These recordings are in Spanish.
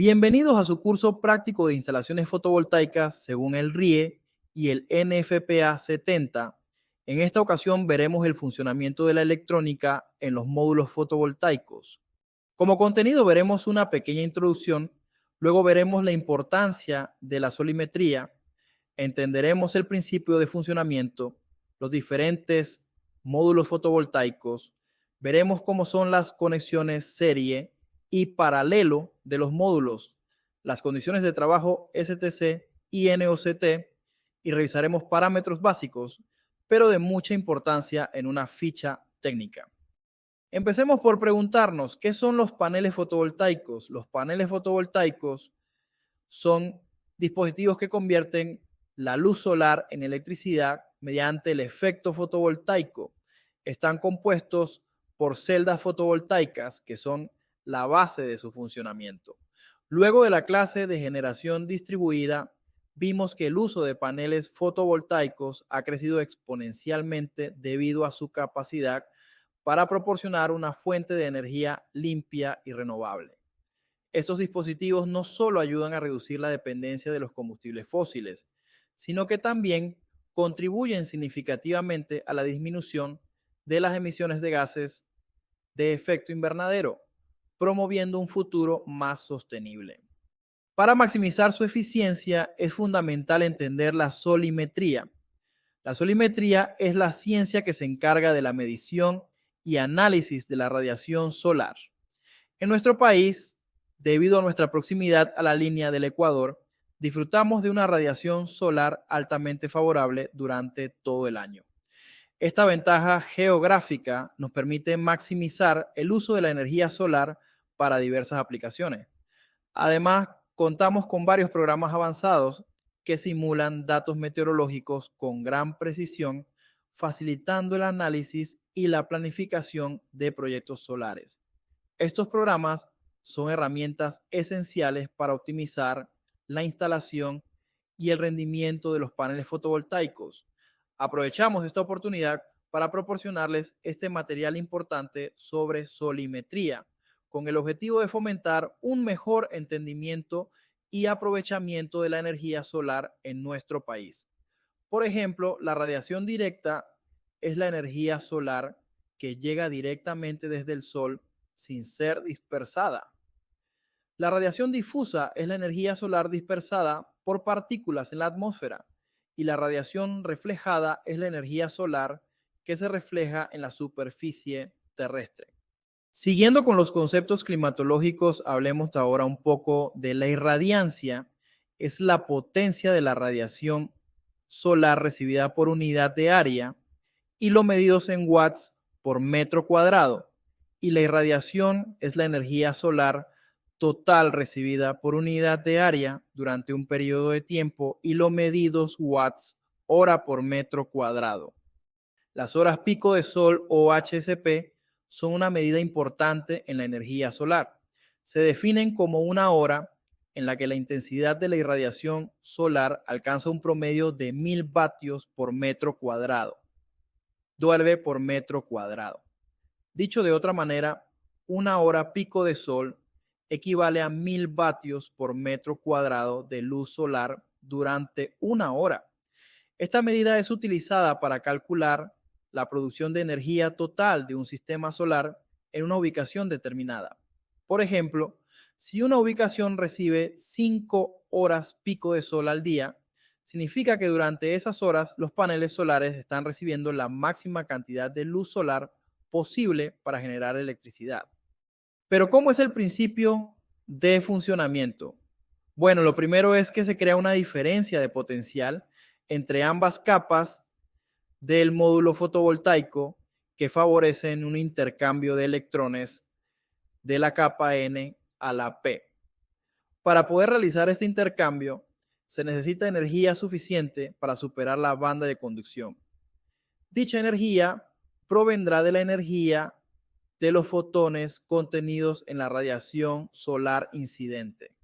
Bienvenidos a su curso práctico de instalaciones fotovoltaicas según el RIE y el NFPA 70. En esta ocasión veremos el funcionamiento de la electrónica en los módulos fotovoltaicos. Como contenido veremos una pequeña introducción, luego veremos la importancia de la solimetría, entenderemos el principio de funcionamiento, los diferentes módulos fotovoltaicos, veremos cómo son las conexiones serie y paralelo de los módulos, las condiciones de trabajo STC y NOCT y revisaremos parámetros básicos, pero de mucha importancia en una ficha técnica. Empecemos por preguntarnos, ¿qué son los paneles fotovoltaicos? Los paneles fotovoltaicos son dispositivos que convierten la luz solar en electricidad mediante el efecto fotovoltaico. Están compuestos por celdas fotovoltaicas que son la base de su funcionamiento. Luego de la clase de generación distribuida, vimos que el uso de paneles fotovoltaicos ha crecido exponencialmente debido a su capacidad para proporcionar una fuente de energía limpia y renovable. Estos dispositivos no solo ayudan a reducir la dependencia de los combustibles fósiles, sino que también contribuyen significativamente a la disminución de las emisiones de gases de efecto invernadero, promoviendo un futuro más sostenible. Para maximizar su eficiencia es fundamental entender la solimetría. La solimetría es la ciencia que se encarga de la medición y análisis de la radiación solar. En nuestro país, debido a nuestra proximidad a la línea del Ecuador, disfrutamos de una radiación solar altamente favorable durante todo el año. Esta ventaja geográfica nos permite maximizar el uso de la energía solar para diversas aplicaciones. Además, contamos con varios programas avanzados que simulan datos meteorológicos con gran precisión, facilitando el análisis y la planificación de proyectos solares. Estos programas son herramientas esenciales para optimizar la instalación y el rendimiento de los paneles fotovoltaicos. Aprovechamos esta oportunidad para proporcionarles este material importante sobre solimetría, con el objetivo de fomentar un mejor entendimiento y aprovechamiento de la energía solar en nuestro país. Por ejemplo, la radiación directa es la energía solar que llega directamente desde el Sol sin ser dispersada. La radiación difusa es la energía solar dispersada por partículas en la atmósfera y la radiación reflejada es la energía solar que se refleja en la superficie terrestre. Siguiendo con los conceptos climatológicos, hablemos ahora un poco de la irradiancia. Es la potencia de la radiación solar recibida por unidad de área y lo medidos en watts por metro cuadrado. Y la irradiación es la energía solar total recibida por unidad de área durante un periodo de tiempo y lo medidos watts hora por metro cuadrado. Las horas pico de sol o HSP son una medida importante en la energía solar. Se definen como una hora en la que la intensidad de la irradiación solar alcanza un promedio de 1000 vatios por metro cuadrado. Duerve por metro cuadrado. Dicho de otra manera, una hora pico de sol equivale a 1000 vatios por metro cuadrado de luz solar durante una hora. Esta medida es utilizada para calcular la producción de energía total de un sistema solar en una ubicación determinada. Por ejemplo, si una ubicación recibe 5 horas pico de sol al día, significa que durante esas horas los paneles solares están recibiendo la máxima cantidad de luz solar posible para generar electricidad. Pero ¿cómo es el principio de funcionamiento? Bueno, lo primero es que se crea una diferencia de potencial entre ambas capas del módulo fotovoltaico que favorecen un intercambio de electrones de la capa N a la P. Para poder realizar este intercambio, se necesita energía suficiente para superar la banda de conducción. Dicha energía provendrá de la energía de los fotones contenidos en la radiación solar incidente.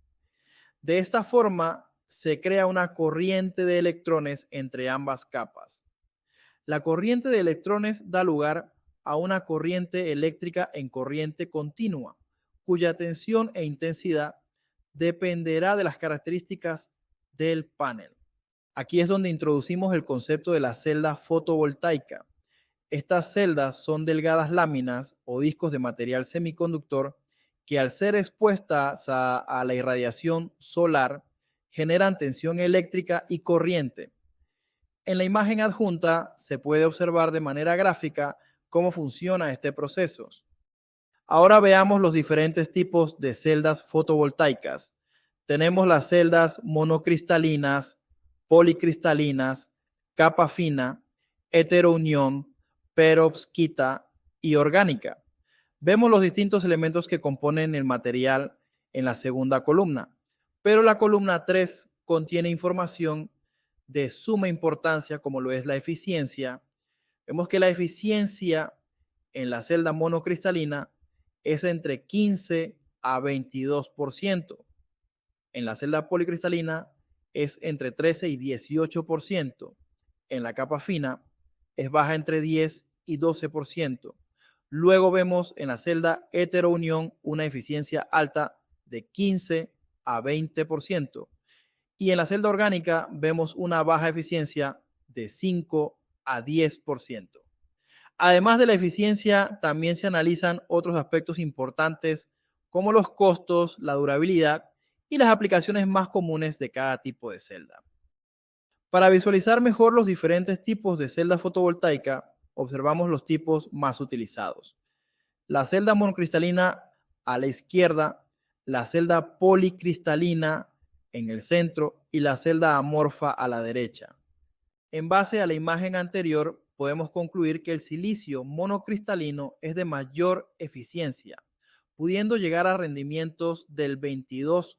De esta forma, se crea una corriente de electrones entre ambas capas. La corriente de electrones da lugar a una corriente eléctrica en corriente continua, cuya tensión e intensidad dependerá de las características del panel. Aquí es donde introducimos el concepto de la celda fotovoltaica. Estas celdas son delgadas láminas o discos de material semiconductor que al ser expuestas a la irradiación solar generan tensión eléctrica y corriente. En la imagen adjunta se puede observar de manera gráfica cómo funciona este proceso. Ahora veamos los diferentes tipos de celdas fotovoltaicas. Tenemos las celdas monocristalinas, policristalinas, capa fina, heterounión, perovskita y orgánica. Vemos los distintos elementos que componen el material en la segunda columna, pero la columna 3 contiene información de suma importancia como lo es la eficiencia. Vemos que la eficiencia en la celda monocristalina es entre 15 a 22%. En la celda policristalina es entre 13 y 18%. En la capa fina es baja entre 10 y 12%. Luego vemos en la celda heterounión una eficiencia alta de 15 a 20%. Y en la celda orgánica vemos una baja eficiencia de 5 a 10%. Además de la eficiencia, también se analizan otros aspectos importantes como los costos, la durabilidad y las aplicaciones más comunes de cada tipo de celda. Para visualizar mejor los diferentes tipos de celda fotovoltaica, observamos los tipos más utilizados. La celda monocristalina a la izquierda, la celda policristalina en el centro y la celda amorfa a la derecha. En base a la imagen anterior, podemos concluir que el silicio monocristalino es de mayor eficiencia, pudiendo llegar a rendimientos del 22%.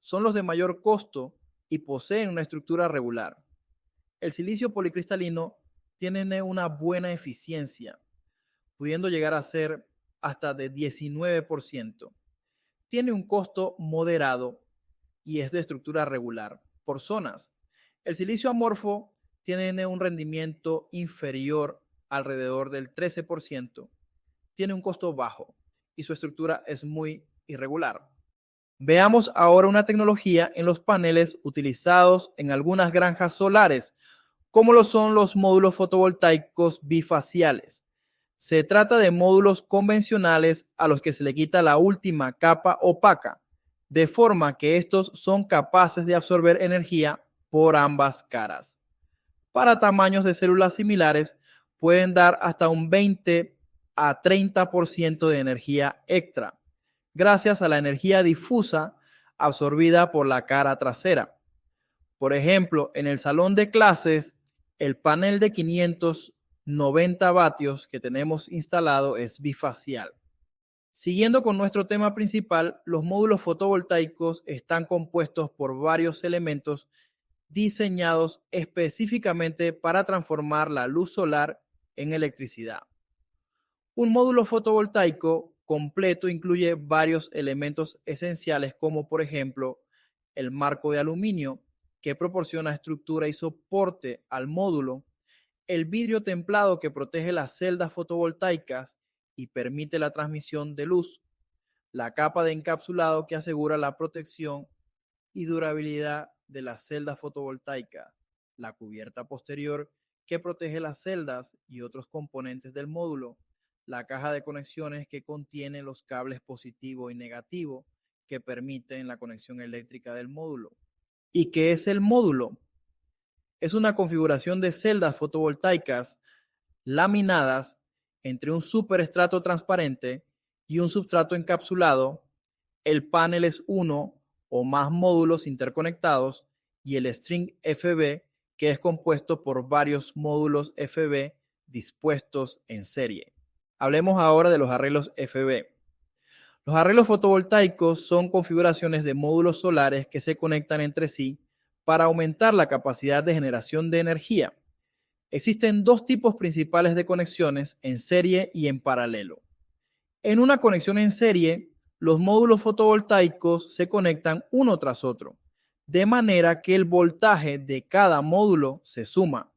Son los de mayor costo y poseen una estructura regular. El silicio policristalino tiene una buena eficiencia, pudiendo llegar a ser hasta de 19%. Tiene un costo moderado y es de estructura regular por zonas. El silicio amorfo tiene un rendimiento inferior, alrededor del 13%, tiene un costo bajo y su estructura es muy irregular. Veamos ahora una tecnología en los paneles utilizados en algunas granjas solares, como lo son los módulos fotovoltaicos bifaciales. Se trata de módulos convencionales a los que se le quita la última capa opaca, de forma que estos son capaces de absorber energía por ambas caras. Para tamaños de células similares, pueden dar hasta un 20 a 30% de energía extra, gracias a la energía difusa absorbida por la cara trasera. Por ejemplo, en el salón de clases, el panel de 590 vatios que tenemos instalado es bifacial. Siguiendo con nuestro tema principal, los módulos fotovoltaicos están compuestos por varios elementos diseñados específicamente para transformar la luz solar en electricidad. Un módulo fotovoltaico completo incluye varios elementos esenciales como por ejemplo el marco de aluminio que proporciona estructura y soporte al módulo, el vidrio templado que protege las celdas fotovoltaicas y permite la transmisión de luz, la capa de encapsulado que asegura la protección y durabilidad de la celda fotovoltaica, la cubierta posterior que protege las celdas y otros componentes del módulo, la caja de conexiones que contiene los cables positivo y negativo que permiten la conexión eléctrica del módulo. ¿Y qué es el módulo? Es una configuración de celdas fotovoltaicas laminadas entre un superestrato transparente y un substrato encapsulado. El panel es uno o más módulos interconectados y el string FB, que es compuesto por varios módulos FB dispuestos en serie. Hablemos ahora de los arreglos FB. Los arreglos fotovoltaicos son configuraciones de módulos solares que se conectan entre sí para aumentar la capacidad de generación de energía. Existen dos tipos principales de conexiones, en serie y en paralelo. En una conexión en serie, los módulos fotovoltaicos se conectan uno tras otro, de manera que el voltaje de cada módulo se suma.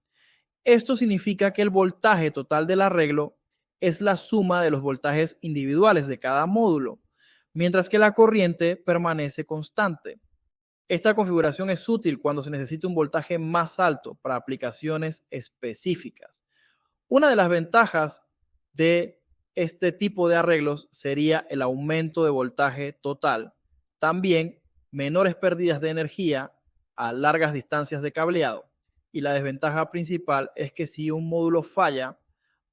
Esto significa que el voltaje total del arreglo es la suma de los voltajes individuales de cada módulo, mientras que la corriente permanece constante. Esta configuración es útil cuando se necesita un voltaje más alto para aplicaciones específicas. Una de las ventajas de este tipo de arreglos sería el aumento de voltaje total, también menores pérdidas de energía a largas distancias de cableado. Y la desventaja principal es que si un módulo falla,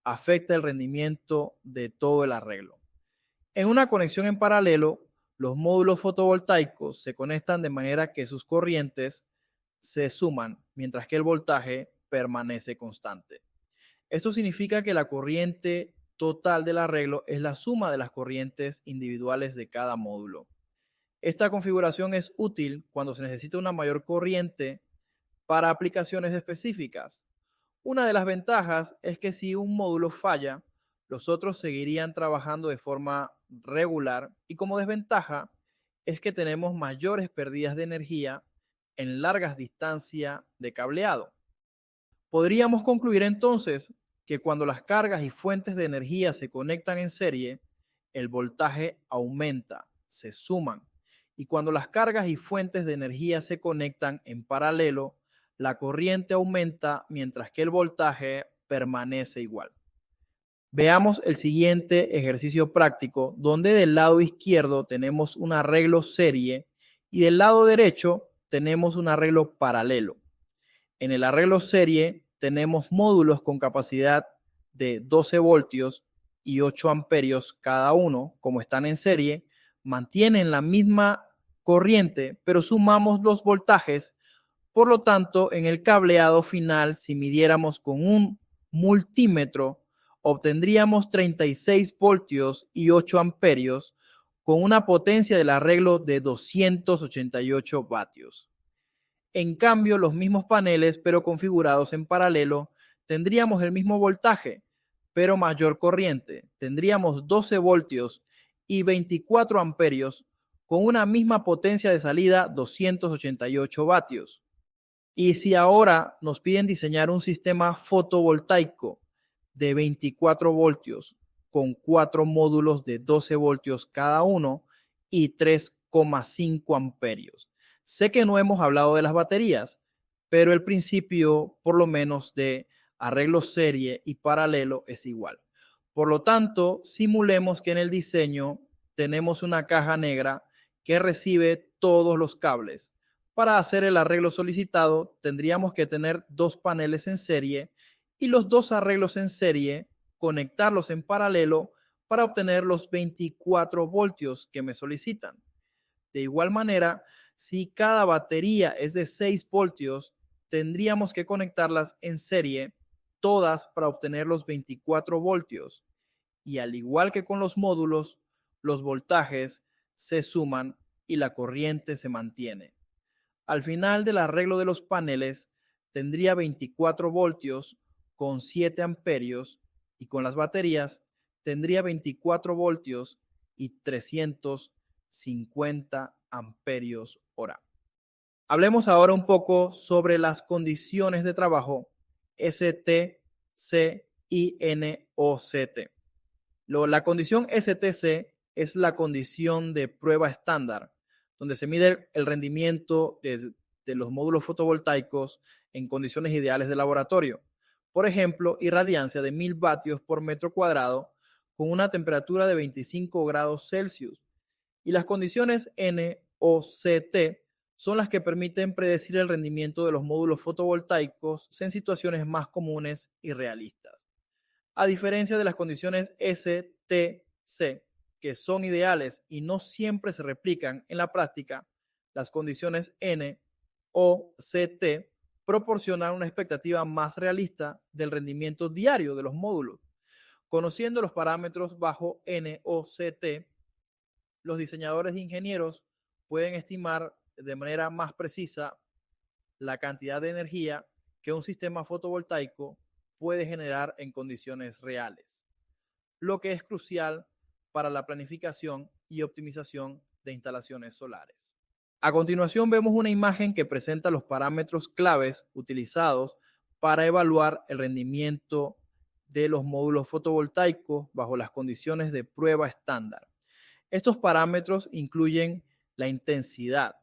afecta el rendimiento de todo el arreglo. En una conexión en paralelo, los módulos fotovoltaicos se conectan de manera que sus corrientes se suman, mientras que el voltaje permanece constante. Esto significa que la corriente total del arreglo es la suma de las corrientes individuales de cada módulo. Esta configuración es útil cuando se necesita una mayor corriente para aplicaciones específicas. Una de las ventajas es que si un módulo falla, los otros seguirían trabajando de forma regular, y como desventaja es que tenemos mayores pérdidas de energía en largas distancias de cableado. Podríamos concluir entonces que cuando las cargas y fuentes de energía se conectan en serie, el voltaje aumenta, se suman. Y cuando las cargas y fuentes de energía se conectan en paralelo, la corriente aumenta mientras que el voltaje permanece igual. Veamos el siguiente ejercicio práctico, donde del lado izquierdo tenemos un arreglo serie y del lado derecho tenemos un arreglo paralelo. En el arreglo serie tenemos módulos con capacidad de 12 voltios y 8 amperios cada uno, como están en serie, mantienen la misma corriente, pero sumamos los voltajes. Por lo tanto, en el cableado final, si midiéramos con un multímetro, obtendríamos 36 voltios y 8 amperios con una potencia del arreglo de 288 vatios. En cambio, los mismos paneles, pero configurados en paralelo, tendríamos el mismo voltaje, pero mayor corriente. Tendríamos 12 voltios y 24 amperios con una misma potencia de salida, 288 vatios. Y si ahora nos piden diseñar un sistema fotovoltaico de 24 voltios con 4 módulos de 12 voltios cada uno y 3,5 amperios. Sé que no hemos hablado de las baterías, pero el principio, por lo menos, de arreglo serie y paralelo es igual. Por lo tanto, simulemos que en el diseño tenemos una caja negra que recibe todos los cables. Para hacer el arreglo solicitado, tendríamos que tener dos paneles en serie y los dos arreglos en serie, conectarlos en paralelo para obtener los 24 voltios que me solicitan. De igual manera, si cada batería es de 6 voltios, tendríamos que conectarlas en serie, todas para obtener los 24 voltios. Y al igual que con los módulos, los voltajes se suman y la corriente se mantiene. Al final del arreglo de los paneles tendría 24 voltios con 7 amperios y con las baterías tendría 24 voltios y 350 amperios hora. Hablemos ahora un poco sobre las condiciones de trabajo ST, C y NOCT. La condición STC es la condición de prueba estándar, donde se mide el rendimiento de los módulos fotovoltaicos en condiciones ideales de laboratorio. Por ejemplo, irradiancia de 1000 vatios por metro cuadrado con una temperatura de 25 grados Celsius. Y las condiciones NOCT son las que permiten predecir el rendimiento de los módulos fotovoltaicos en situaciones más comunes y realistas. A diferencia de las condiciones STC, que son ideales y no siempre se replican en la práctica, las condiciones NOCT proporcionan una expectativa más realista del rendimiento diario de los módulos. Conociendo los parámetros bajo NOCT, los diseñadores e ingenieros pueden estimar de manera más precisa la cantidad de energía que un sistema fotovoltaico puede generar en condiciones reales, lo que es crucial para la planificación y optimización de instalaciones solares. A continuación vemos una imagen que presenta los parámetros claves utilizados para evaluar el rendimiento de los módulos fotovoltaicos bajo las condiciones de prueba estándar. Estos parámetros incluyen la intensidad,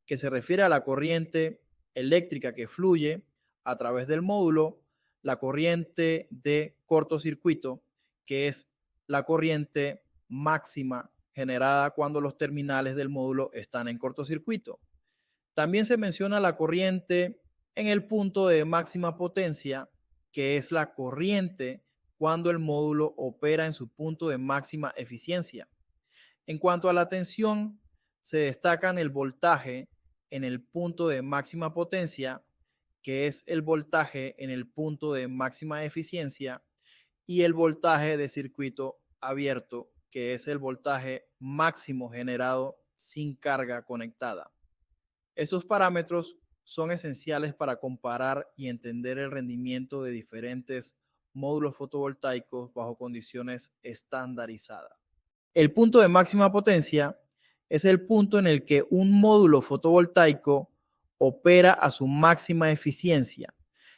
que se refiere a la corriente eléctrica que fluye a través del módulo, la corriente de cortocircuito, que es la corriente máxima generada cuando los terminales del módulo están en cortocircuito. También se menciona la corriente en el punto de máxima potencia, que es la corriente cuando el módulo opera en su punto de máxima eficiencia. En cuanto a la tensión, se destacan el voltaje en el punto de máxima potencia, que es el voltaje en el punto de máxima eficiencia, y el voltaje de circuito abierto, que es el voltaje máximo generado sin carga conectada. Estos parámetros son esenciales para comparar y entender el rendimiento de diferentes módulos fotovoltaicos bajo condiciones estandarizadas. El punto de máxima potencia es el punto en el que un módulo fotovoltaico opera a su máxima eficiencia,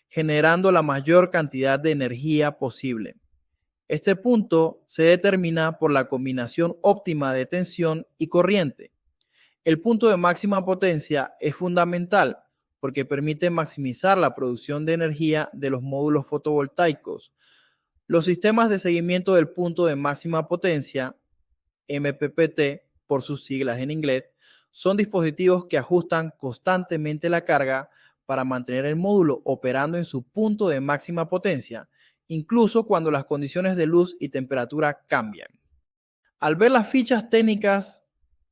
generando la mayor cantidad de energía posible. Este punto se determina por la combinación óptima de tensión y corriente. El punto de máxima potencia es fundamental porque permite maximizar la producción de energía de los módulos fotovoltaicos. Los sistemas de seguimiento del punto de máxima potencia, MPPT por sus siglas en inglés, son dispositivos que ajustan constantemente la carga para mantener el módulo operando en su punto de máxima potencia, incluso cuando las condiciones de luz y temperatura cambian. Al ver las fichas técnicas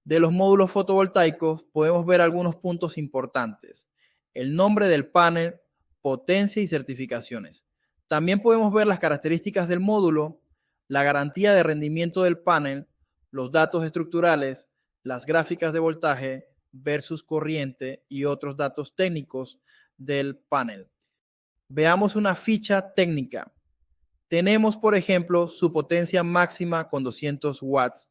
de los módulos fotovoltaicos, podemos ver algunos puntos importantes: el nombre del panel, potencia y certificaciones. También podemos ver las características del módulo, la garantía de rendimiento del panel, los datos estructurales, las gráficas de voltaje versus corriente y otros datos técnicos del panel. Veamos una ficha técnica. Tenemos, por ejemplo, su potencia máxima con 200 watts,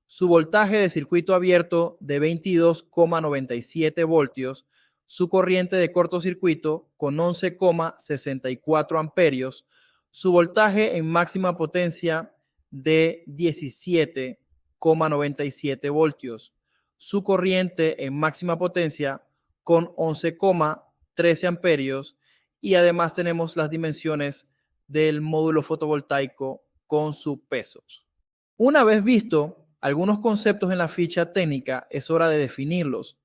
su voltaje de circuito abierto de 22,97 voltios, su corriente de cortocircuito con 11,64 amperios, su voltaje en máxima potencia de 17,97 voltios, su corriente en máxima potencia con 11,13 amperios, y además tenemos las dimensiones del módulo fotovoltaico con su peso. Una vez visto algunos conceptos en la ficha técnica, es hora de definirlos.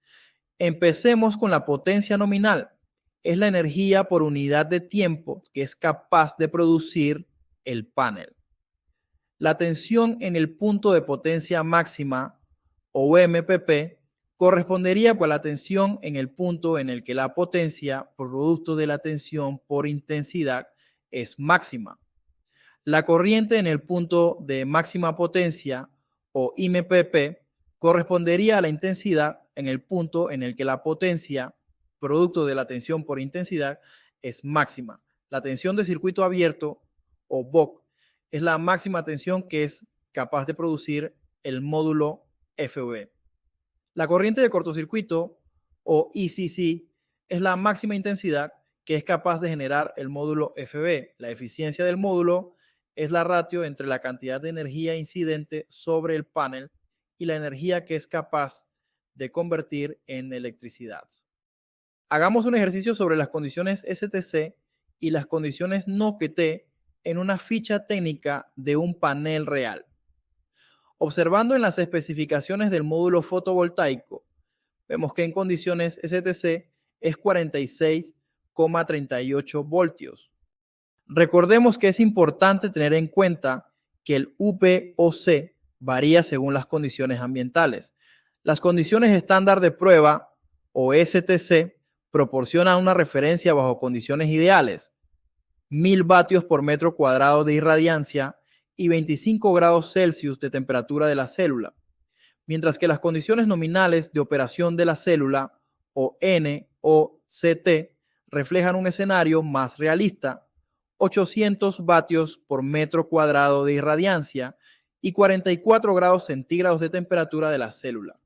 Empecemos con la potencia nominal. Es la energía por unidad de tiempo que es capaz de producir el panel. La tensión en el punto de potencia máxima, o MPP, correspondería con la tensión en el punto en el que la potencia, producto de la tensión por intensidad, es máxima. La corriente en el punto de máxima potencia, o IMPP, correspondería a la intensidad en el punto en el que la potencia, producto de la tensión por intensidad, es máxima. La tensión de circuito abierto, o VOC, es la máxima tensión que es capaz de producir el módulo FV. La corriente de cortocircuito, o ICC, es la máxima intensidad que es capaz de generar el módulo FV. La eficiencia del módulo es la ratio entre la cantidad de energía incidente sobre el panel y la energía que es capaz de convertir en electricidad. Hagamos un ejercicio sobre las condiciones STC y las condiciones NOQT en una ficha técnica de un panel real. Observando en las especificaciones del módulo fotovoltaico, vemos que en condiciones STC es 46,38 voltios. Recordemos que es importante tener en cuenta que el VOC varía según las condiciones ambientales. Las condiciones estándar de prueba, o STC, proporcionan una referencia bajo condiciones ideales: 1000 vatios por metro cuadrado de irradiancia y 25 grados Celsius de temperatura de la célula, mientras que las condiciones nominales de operación de la célula, o NOCT, reflejan un escenario más realista: 800 vatios por metro cuadrado de irradiancia y 44 grados centígrados de temperatura de la célula.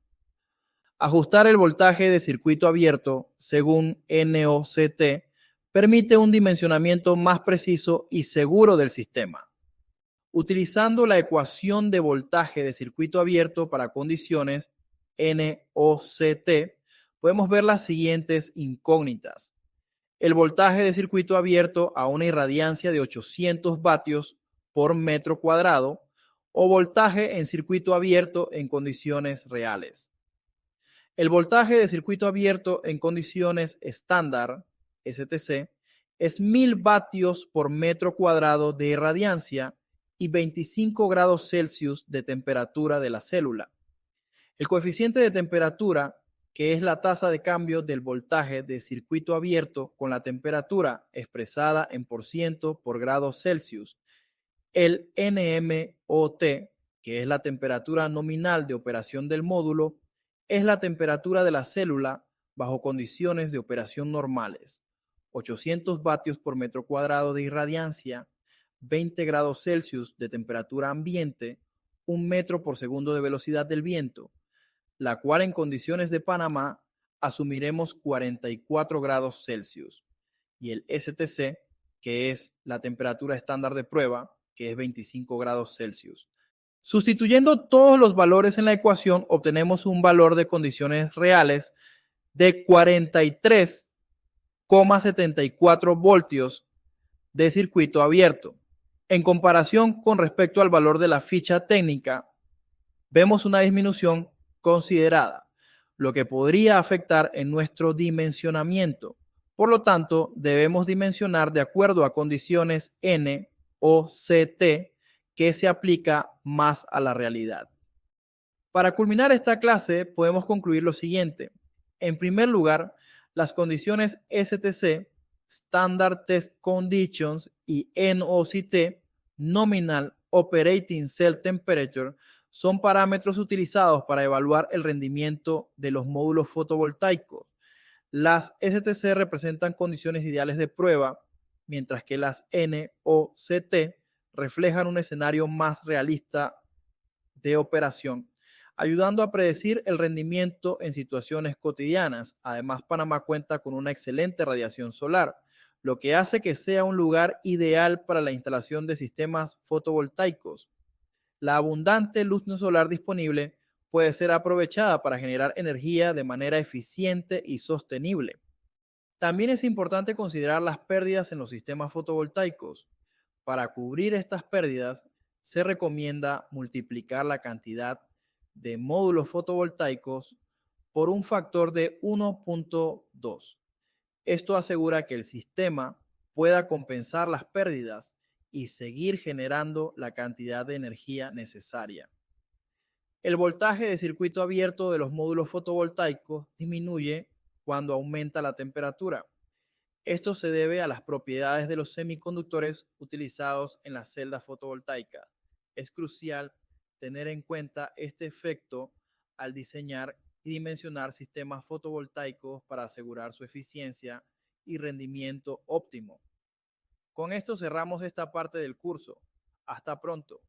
Ajustar el voltaje de circuito abierto según NOCT permite un dimensionamiento más preciso y seguro del sistema. Utilizando la ecuación de voltaje de circuito abierto para condiciones NOCT, podemos ver las siguientes incógnitas. El voltaje de circuito abierto a una irradiancia de 800 vatios por metro cuadrado o voltaje en circuito abierto en condiciones reales. El voltaje de circuito abierto en condiciones estándar, STC, es 1000 vatios por metro cuadrado de irradiancia y 25 grados Celsius de temperatura de la célula. El coeficiente de temperatura, que es la tasa de cambio del voltaje de circuito abierto con la temperatura expresada en % por grados Celsius. El NMOT, que es la temperatura nominal de operación del módulo, es la temperatura de la célula bajo condiciones de operación normales. 800 vatios por metro cuadrado de irradiancia, 20 grados Celsius de temperatura ambiente, 1 metro por segundo de velocidad del viento, la cual en condiciones de Panamá asumiremos 44 grados Celsius. Y el STC, que es la temperatura estándar de prueba, que es 25 grados Celsius. Sustituyendo todos los valores en la ecuación, obtenemos un valor de condiciones reales de 43,74 voltios de circuito abierto. En comparación con respecto al valor de la ficha técnica, vemos una disminución considerada, lo que podría afectar en nuestro dimensionamiento. Por lo tanto, debemos dimensionar de acuerdo a condiciones N o CT que se aplica más a la realidad. Para culminar esta clase, podemos concluir lo siguiente. En primer lugar, las condiciones STC, Standard Test Conditions, y NOCT, Nominal Operating Cell Temperature, son parámetros utilizados para evaluar el rendimiento de los módulos fotovoltaicos. Las STC representan condiciones ideales de prueba, mientras que las NOCT reflejan un escenario más realista de operación, ayudando a predecir el rendimiento en situaciones cotidianas. Además, Panamá cuenta con una excelente radiación solar, lo que hace que sea un lugar ideal para la instalación de sistemas fotovoltaicos. La abundante luz solar disponible puede ser aprovechada para generar energía de manera eficiente y sostenible. También es importante considerar las pérdidas en los sistemas fotovoltaicos. Para cubrir estas pérdidas, se recomienda multiplicar la cantidad de módulos fotovoltaicos por un factor de 1.2. Esto asegura que el sistema pueda compensar las pérdidas y seguir generando la cantidad de energía necesaria. El voltaje de circuito abierto de los módulos fotovoltaicos disminuye cuando aumenta la temperatura. Esto se debe a las propiedades de los semiconductores utilizados en las celdas fotovoltaicas. Es crucial tener en cuenta este efecto al diseñar y dimensionar sistemas fotovoltaicos para asegurar su eficiencia y rendimiento óptimo. Con esto cerramos esta parte del curso. Hasta pronto.